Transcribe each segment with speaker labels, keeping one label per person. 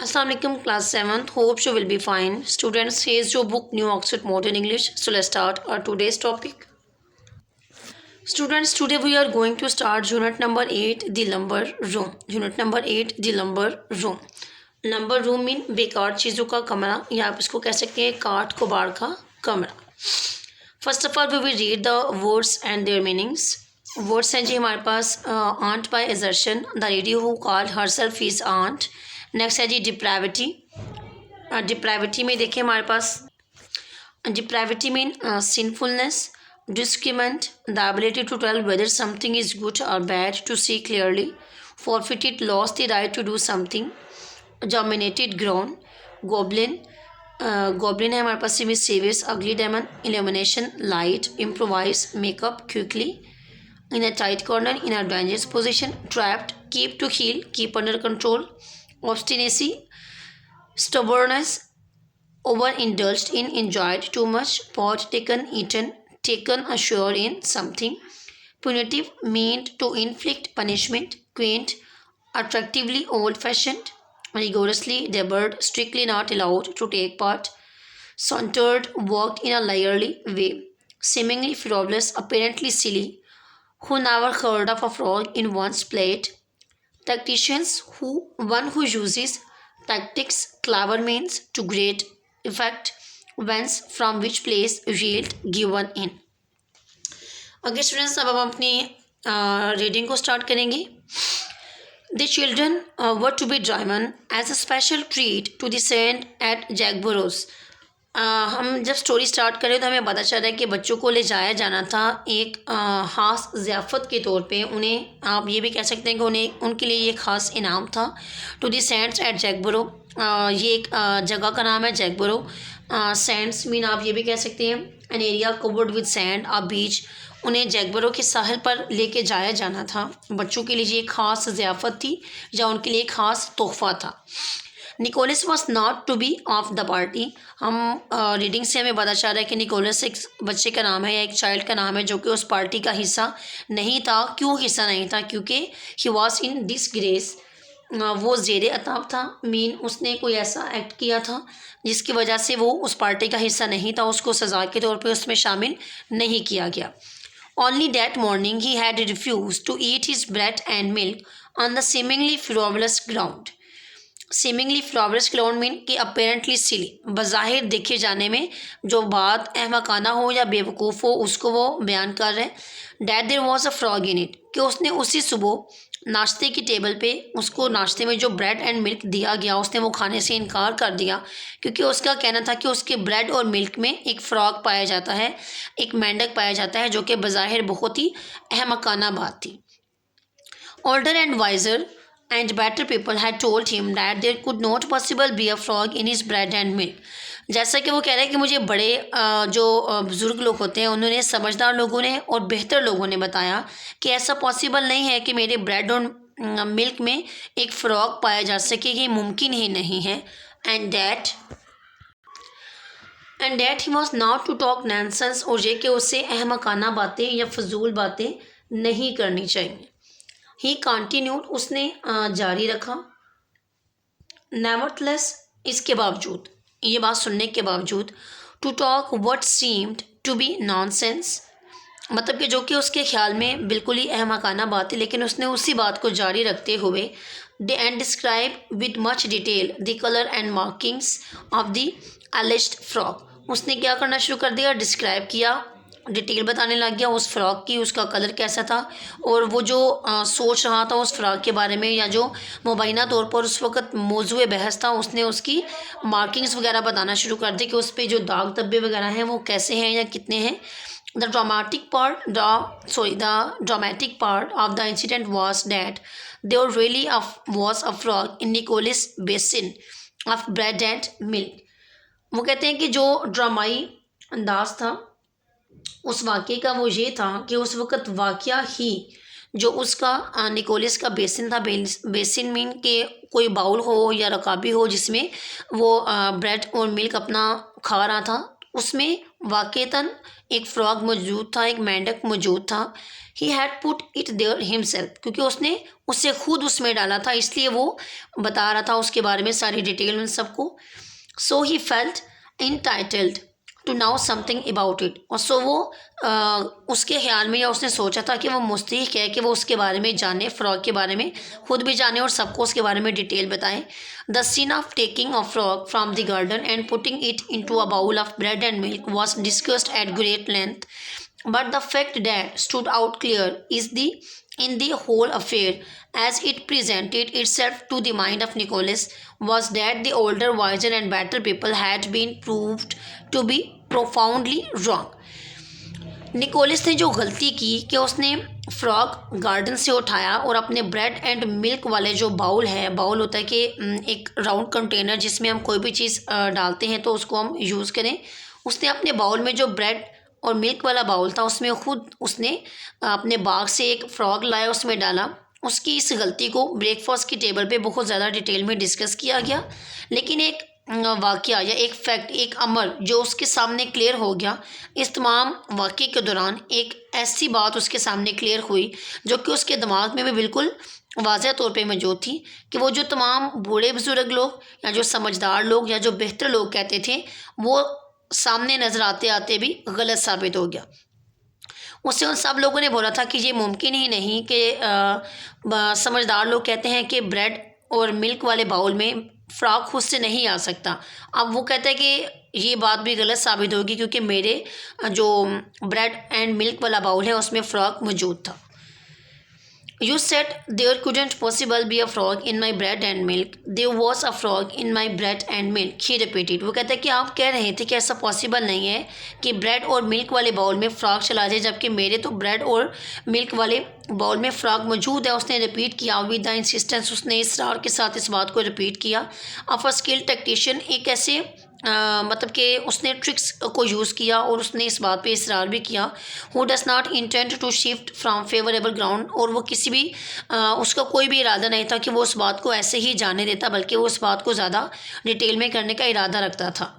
Speaker 1: Assalamualaikum class 7th. Hope you will be fine. Students, here's your book New Oxford Modern English. So let's start our today's topic. Students, today we are going to start unit number 8, the lumber room. Unit number 8, the lumber room. Lumber room mean बेकार चीज़ों का कमरा या आप इसको कह सकते हैं काठ कुबाड़ का कमरा. First of all, we will read the words and their meanings. Words हैं जी हमारे पास aunt by assertion, the lady who called herself is aunt. Next है जी डिप्राविटी. डिप्राविटी में देखिए हमारे पास depravity mean sinfulness, discernment, the ability to tell whether something is good और bad, to see clearly, forfeited, lost the right to do something, dominated, grown, goblin. Goblin है हमारे पास mischievous, ugly demon, illumination, light, improvise, makeup, quickly, in a tight corner, in a dangerous position, trapped, keep to heel, keep under control, obstinacy, stubbornness, overindulged in, enjoyed too much, pot, taken, eaten, taken ashore in something, punitive, meant to inflict punishment, quaint, attractively old-fashioned, rigorously debarred, strictly not allowed to take part, sauntered, walked in a leisurely way, seemingly frivolous, apparently silly, who never heard of a frog in one's plate, tacticians, one who uses tactics, clever means to great effect, whence, from which place, yield, given in. अगले students अब हम अपनी reading को start करेंगे. The children were to be driven as a special treat to the saint at Jagboro's. हम जब story start करें तो हमें पता चल रहा है कि बच्चों को ले जाया जाना था एक ख़ास ज़ियाफ़त के तौर पे. उन्हें आप ये भी कह सकते हैं कि उन्हें उनके लिए ये ख़ास इनाम था. टू दी सेंट्स एट जैकबरो, ये एक जगह का नाम है जैकबरो. सेंट्स मीन आप ये भी कह सकते हैं an area covered with sand, a beach. उन्हें जैकबरो के साहिल पर लेके जाया जाना था. बच्चों के लिए ये एक ख़ास ज़ियाफ़त थी या उनके लिए एक ख़ास तोहफ़ा था. Nicholas was not to be of the party. हम रीडिंग से हमें पता चल रहा है कि निकोलस एक बच्चे का नाम है या एक चाइल्ड का नाम है जो कि उस पार्टी का हिस्सा नहीं था. क्यों हिस्सा नहीं था? क्योंकि ही वॉज इन डिसग्रेस, वो ज़ेरे अताब था. मीन उसने कोई ऐसा एक्ट किया था जिसकी वजह से वो उस पार्टी का हिस्सा नहीं था, उसको सज़ा के तौर पर उसमें शामिल नहीं किया गया. Only that morning he had refused to eat his bread and milk on the seemingly frivolous ground. Seemingly frivolous ground mean कि apparently silly, बज़ाहिर देखे जाने में जो बात अहमकाना हो या बेवकूफ़ हो उसको वो बयान कर रहे हैं. That there was a frog in it, कि उसने उसी सुबह नाश्ते की टेबल पे उसको नाश्ते में जो ब्रेड एंड मिल्क दिया गया उसने वो खाने से इनकार कर दिया क्योंकि उसका कहना था कि उसके ब्रेड और मिल्क में एक फ्रॉग पाया जाता है, एक मेंढक पाया जाता है, जो कि बज़ाहिर बहुत ही अहमकाना बात थी. Older and wiser and better people had told him that there could not possible be a frog in his bread and milk. जैसा कि वो कह रहे हैं कि मुझे बड़े जो बुज़ुर्ग लोग होते हैं उन्होंने, समझदार लोगों ने और बेहतर लोगों ने बताया कि ऐसा पॉसिबल नहीं है कि मेरे ब्रेड और मिल्क में एक फ्रॉग पाया जा सके, ये मुमकिन ही नहीं है. And that he was not to talk nonsense, और ये कि उससे अहमकाना बातें या फजूल बातें नहीं करनी चाहिए. ही कंटिन्यूड, उसने जारी रखा. नेवरथलेस, इसके बावजूद, ये बात सुनने के बावजूद, to talk what seemed to be nonsense, मतलब कि जो कि उसके ख्याल में बिल्कुल ही अहमकाना बात है, लेकिन उसने उसी बात को जारी रखते हुए and describe with much detail the colour and markings of the एलिज्ड frock. उसने क्या करना शुरू कर दिया? डिस्क्राइब किया, डिटेल बताने लग गया उस फ्रॉक की, उसका कलर कैसा था, और वो जो सोच रहा था उस फ्रॉक के बारे में या जो मुबैना तौर पर उस वक़्त मौजूए बहस था, उसने उसकी मार्किंग्स वगैरह बताना शुरू कर दी कि उस पर जो दाग धब्बे वगैरह हैं वो कैसे हैं या कितने हैं. The dramatic part of the incident was that there really was a frog in Nicholas basin of bread and milk. वो कहते हैं कि जो ड्रामाई अंदाज था उस वाक़े का वो ये था कि उस वक़्त वाक़या ही जो उसका निकोलस का बेसिन था, बेसिन मीन के कोई बाउल हो या रकाबी हो जिसमें वो ब्रेड और मिल्क अपना खा रहा था, उसमें वाक़ईतन एक फ्रॉग मौजूद था, एक मेंढक मौजूद था। He had put it there himself, क्योंकि उसने उसे खुद उसमें डाला था, इसलिए वो बता रहा था उसके बारे में सारी डिटेल उन सबको। So he felt entitled to know something about it, और सो वो उसके ख्याल में या उसने सोचा था कि वो मुस्तहिक है कि वो उसके बारे में जाने, फ्रॉग के बारे में खुद भी जाने और सबको उसके बारे में डिटेल बताए। The scene of taking a frog from the garden and putting it into a bowl of bread and milk was discussed at great length, but the fact that stood out clear is the in the whole affair as it presented itself to the mind of Nicholas was that the older, wiser and better people had been proved to be profoundly wrong. Nicholas ने जो गलती की कि उसने frog garden से उठाया और अपने ब्रेड एंड मिल्क वाले जो बाउल है, बाउल होता है कि एक राउंड कंटेनर जिसमें हम कोई भी चीज़ डालते हैं तो उसको हम यूज़ करें, उसने अपने बाउल में जो ब्रेड और मिल्क वाला बाउल था उसमें खुद उसने अपने बाग से एक फ्रॉग लाया, उसमें डाला। उसकी इस गलती को ब्रेकफास्ट की टेबल पे बहुत ज़्यादा डिटेल में डिस्कस किया गया, लेकिन एक वाक़या या एक फैक्ट, एक अमर जो उसके सामने क्लियर हो गया। इस तमाम वाक़ये के दौरान एक ऐसी बात उसके सामने क्लियर हुई जो कि उसके दिमाग में भी बिल्कुल वाज़ह तौर पे मौजूद थी कि वो जो तमाम बूढ़े बुज़ुर्ग लोग या जो समझदार लोग या जो बेहतर लोग कहते थे, वो सामने नज़र आते आते भी गलत साबित हो गया। उससे उन सब लोगों ने बोला था कि ये मुमकिन ही नहीं कि समझदार लोग कहते हैं कि ब्रेड और मिल्क वाले बाउल में फ्रॉग खुद से नहीं आ सकता। अब वो कहता है कि ये बात भी गलत साबित होगी क्योंकि मेरे जो ब्रेड एंड मिल्क वाला बाउल है उसमें फ्रॉग मौजूद था। You said there couldn't possible be a frog in my bread and milk. There was a frog in my bread and milk. He repeated. वो कहता है कि आप कह रहे थे कि ऐसा पॉसिबल नहीं है कि ब्रेड और मिल्क वाले बाउल में फ्रॉग चला जाए, जबकि मेरे तो ब्रेड और मिल्क वाले बाउल में फ्रॉग मौजूद है। उसने रिपीट किया विद द इंसिस्टेंस, उसने इसरार के साथ इस बात को रिपीट किया। ऑफ अ स्किल्ड टेक्नीशियन, एक ऐसे मतलब कि उसने ट्रिक्स को यूज़ किया और उसने इस बात पे इसरार भी किया। Who does not intend to shift from favourable ground, और वो किसी भी उसका कोई भी इरादा नहीं था कि वो उस बात को ऐसे ही जाने देता, बल्कि वो उस बात को ज़्यादा डिटेल में करने का इरादा रखता था।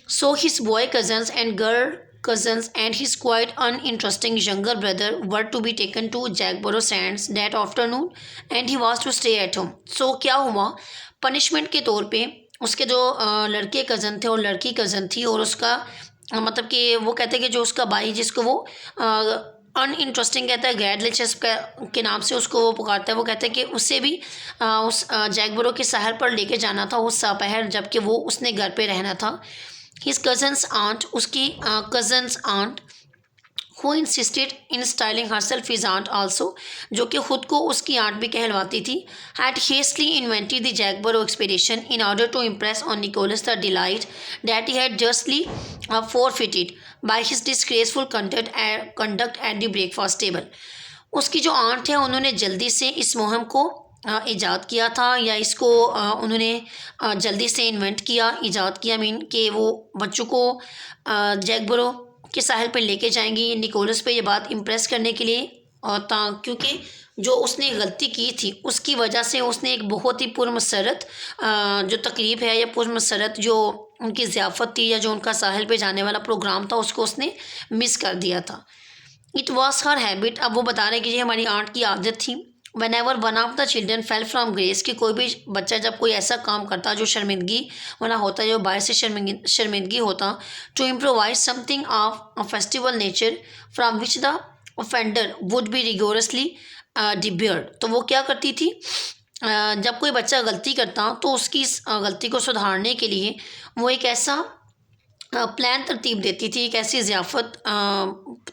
Speaker 1: So his boy cousins and girl cousins and his quite uninteresting younger brother were to be taken to Jagborough Sands that afternoon and he was to stay at home. So क्या हुआ, punishment के तौर पे उसके जो लड़के cousin थे और लड़की कज़न थी, और उसका मतलब कि वो कहते हैं कि जो उसका भाई जिसको वो अनइंटरेस्टिंग कहता है, गैर दिलचस्प के नाम से उसको वो पुकारता है, वो कहता है कि उसे भी उस जैकबरो के शहर पर लेके जाना था उस दोपहर, जबकि वो उसने घर पे रहना था। हिज कज़न्स आंट, उसकी cousin's aunt who insisted in styling herself his aunt also, जो कि खुद को उसकी आंट भी कहलवाती थी, had hastily invented the Jagborough expedition in order to impress on Nicholas the delight that he had justly forfeited by his disgraceful conduct at the breakfast table. उसकी जो आंट है उन्होंने जल्दी से इस मुहिम को ईजाद किया था, या इसको उन्होंने जल्दी से इन्वेंट किया, ईजाद किया, मीन कि वो बच्चों को जैकबरो के साहिल पर लेके जाएंगी निकोलस पे ये बात इम्प्रेस करने के लिए, और क्योंकि जो उसने गलती की थी उसकी वजह से उसने एक बहुत ही पुरमसरत जो तकरीब है या पुरमसरत जो उनकी ज़ियाफ़त थी या जो उनका साहिल पे जाने वाला प्रोग्राम था उसको उसने मिस कर दिया था। इट वॉज हर हैबिट, अब वो बता रहे कि ये हमारी आंट की आदत थी। One ever one of the children fail from grace, कि कोई भी बच्चा जब कोई ऐसा काम करता जो शर्मिंदगी वाला होता, जो बाहर से शर्मिंदगी होता, to improvise something of a festival nature from which the offender would be rigorously debarred, तो वो क्या करती थी, जब कोई बच्चा गलती करता तो उसकी इस गलती को सुधारने के लिए वो एक ऐसा प्लान तरतीब देती थी, एक ऐसी ज़ियाफ़त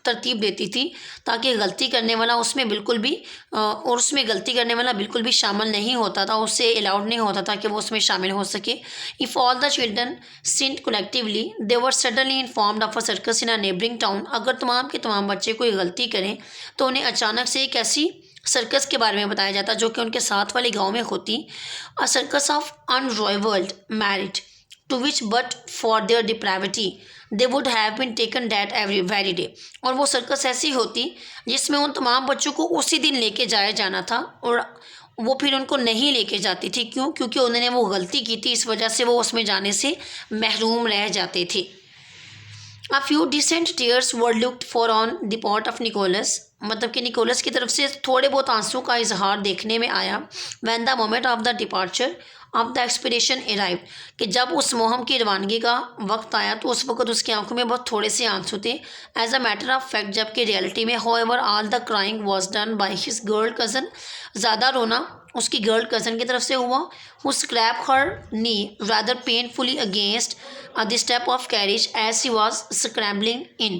Speaker 1: तरतीब देती थी ताकि गलती करने वाला उसमें बिल्कुल भी और उसमें गलती करने वाला बिल्कुल भी शामिल नहीं होता था, उससे अलाउड नहीं होता था कि वो उसमें शामिल हो सके। If all the children सिंड collectively they were suddenly informed of a circus in a neighbouring town, अगर तमाम के तमाम बच्चे कोई गलती करें तो उन्हें अचानक से एक ऐसी सर्कस के बारे में बताया जाता जो कि उनके साथ वाले गाँव में होती, a circus of unrivalled merit to which but for their depravity they would have been taken that every very day, और वो सर्कस ऐसी होती जिसमें उन तमाम बच्चों को उसी दिन लेके जाया जाना था और वो फिर उनको नहीं लेके जाती थी। क्यों? क्योंकि उन्होंने वो गलती की थी, इस वजह से वो उसमें जाने से महरूम रह जाते थे। A few decent tears were looked for on the part of Nicholas. मतलब कि निकोलस की तरफ से थोड़े बहुत आंसू का इजहार देखने में आया. When the moment of the departure of the expedition arrived, कि जब उस मोहम की रवानगी का वक्त आया तो उस वक्त उसकी आंखों में बहुत थोड़े से आंसू थे. As a matter of fact, जबकि रियलिटी में however all the crying was done by his girl cousin, ज़्यादा रोना उसकी गर्ल कज़न की तरफ से हुआ. who scraped her knee rather painfully against the step of carriage as she was scrambling in.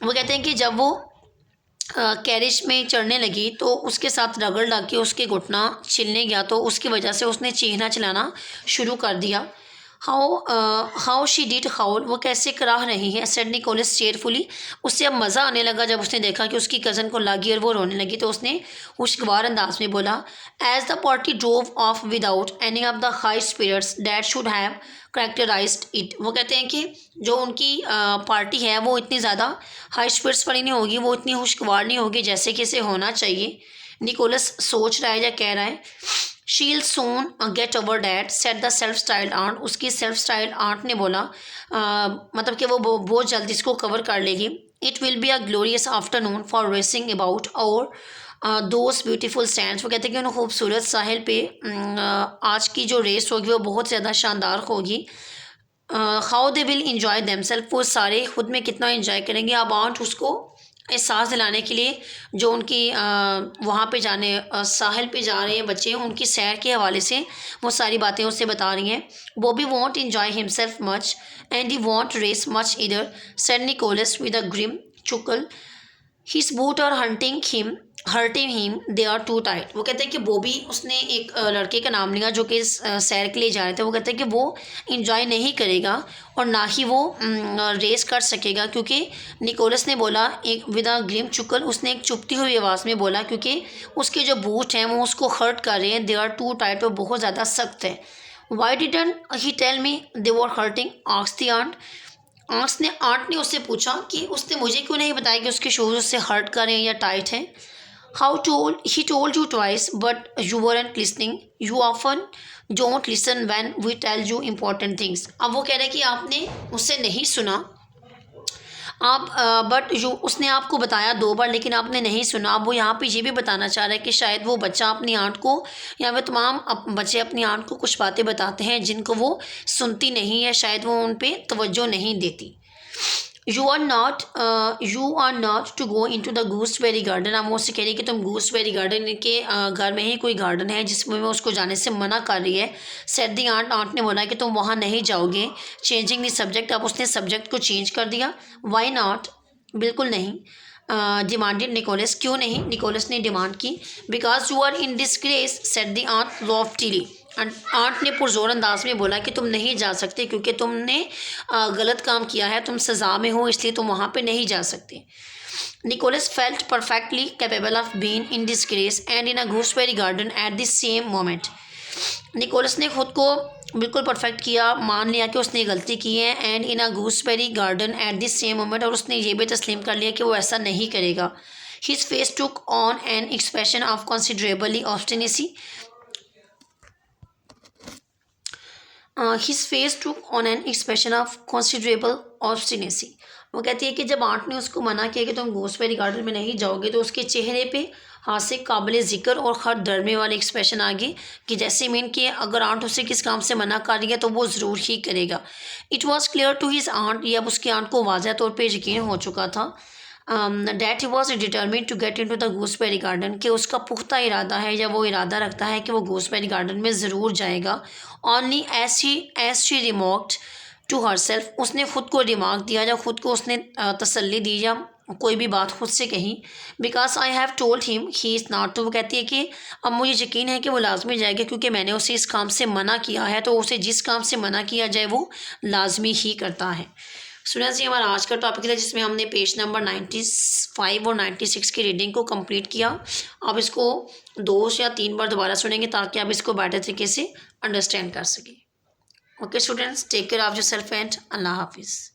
Speaker 1: वो कहते हैं कि जब वो कैरिज में चढ़ने लगी तो उसके साथ रगड़ लग के उसके घुटना छिलने गया तो उसकी वजह से उसने चीखना चिल्लाना शुरू कर दिया. हाउ शी डिड हाउल, वो कैसे कराह रही है. सेड निकोलस चेयरफुली, उससे अब मज़ा आने लगा जब उसने देखा कि उसकी कज़न को लगी और वो रोने लगी तो उसने खुशगवार अंदाज में बोला. As the party drove off without any of the high spirits that should have characterised it. वो कहते हैं कि जो उनकी पार्टी है वो इतनी ज़्यादा हाई स्पिरिट्स वाली नहीं होगी, वो इतनी खुशगवार नहीं होगी जैसे कि इसे होना चाहिए. निकोलस सोच रहा है या कह रहा है. She'll soon get over that said the self styled aunt, उसकी सेल्फ स्टाइल्ड आंट ने बोला मतलब कि वो बहुत जल्दी इसको कवर कर लेगी. It will be a glorious afternoon for racing about और दोज ब्यूटीफुल सैंड्स. वो कहते हैं कि उन खूबसूरत साहिल पे आज की जो रेस होगी वो बहुत ज़्यादा शानदार होगी. How they will enjoy themselves, वो सारे खुद में कितना इंजॉय करेंगे. अब आंट उसको एहसास दिलाने के लिए जो उनकी वहाँ पे जाने साहिल पे जा रहे हैं बच्चे उनकी सैर के हवाले से वो सारी बातें उससे बता रही हैं. Bobby won't enjoy himself much and he won't race much either, said Nicholas with a grim chuckle. His boot are hurting him they are too tight. वो कहते हैं कि बॉबी, उसने एक लड़के का नाम लिया जो कि सैर के लिए जा रहे थे. वो कहते हैं कि वो इंजॉय नहीं करेगा और ना ही वो रेस कर सकेगा क्योंकि निकोलस ने बोला एक विद अ ग्रिम चुकल, उसने एक चुपती हुई आवाज़ में बोला क्योंकि उसके जो बूट हैं वो उसको हर्ट कर रहे हैं. दे आर टू टाइट, वो बहुत ज़्यादा सख्त है. Why didn't he tell me they were hurting, asked the aunt. Aunt ने उससे पूछा कि उसने मुझे क्यों नहीं बताया कि उसके शूज़ उससे हर्ट कर रहे हैं या टाइट हैं. He told you twice but you weren't listening. You often don't listen when we tell you important things. अब वो कह रहे हैं कि आपने उससे नहीं सुना. बट उसने आपको बताया 2 बार लेकिन आपने नहीं सुना. अब वो यहाँ पे ये भी बताना चाह रहा है कि शायद वो बच्चा अपनी आंट को या वे तमाम बच्चे अपनी आंट को कुछ बातें बताते हैं जिनको वो सुनती नहीं है, शायद वो उन पर तवज्जो नहीं देती. You are not to go in to the gooseberry garden. आप मुझसे कह रही कि तुम गूसबेरी गार्डन के घर में ही कोई गार्डन है जिसमें वो उसको जाने से मना कर रही है. सेड दी आंट ने बोला कि तुम वहाँ नहीं जाओगे. चेंजिंग द सब्जेक्ट, अब उसने सब्जेक्ट को चेंज कर दिया. वाई नॉट, बिल्कुल नहीं. डिमांडेड निकोलस, क्यों नहीं, निकोलस ने डिमांड की. Because you are in disgrace, said the aunt loftily. Aunt ने पुरजोर अंदाज में बोला कि तुम नहीं जा सकते क्योंकि तुमने गलत काम किया है, तुम सज़ा में हो, इसलिए तुम वहाँ पे नहीं जा सकते. Nicholas felt perfectly capable of being in disgrace and in a gooseberry garden at the same moment. Nicholas ने खुद को बिल्कुल परफेक्ट किया, मान लिया कि उसने गलती की है. And in a gooseberry garden at the same moment, और उसने ये भी तस्लीम कर लिया कि वो ऐसा नहीं करेगा. His face took on an expression of considerably obstinacy. His face took on an expression of considerable obstinacy. वो कहती है कि जब आंट ने उसको मना किया कि तुम गूसबेरी गार्डन में नहीं जाओगे तो उसके चेहरे पे हास्य काबिल ज़िक्र और हर डरने वाले एक्सप्रेशन आ गए कि जैसे मीन कि अगर आंट उसे किस काम से मना कर रही है तो वो ज़रूर ही करेगा. It was clear to his aunt, ये अब उसकी आंट को वाज़ह तौर पर यकीन हो चुका था that he was determined to get in to the gooseberry garden, कि उसका पुख्ता इरादा है या वो इरादा रखता है कि वो गूसबेरी गार्डन में ज़रूर जाएगा. Only as she remarked to herself, उसने ख़ुद को रिमार्क दिया या ख़ुद को उसने तसल्ली दी या कोई भी बात खुद से कही. Because I have told him he is not, तो वो कहती है कि अब मुझे यकीन है कि वो लाजमी जाएगा क्योंकि मैंने उसे इस काम से मना किया है, तो उसे जिस काम से मना किया जाए वो लाजमी ही करता है. स्टूडेंट्स, ये हमारा आज का टॉपिक था जिसमें हमने पेज नंबर 95 और 96 की रीडिंग को कंप्लीट किया. आप इसको 2 या 3 बार दोबारा सुनेंगे ताकि आप इसको बेटर तरीके से अंडरस्टैंड कर सकें. Okay students, take care of yourself and अल्लाह हाफिज़.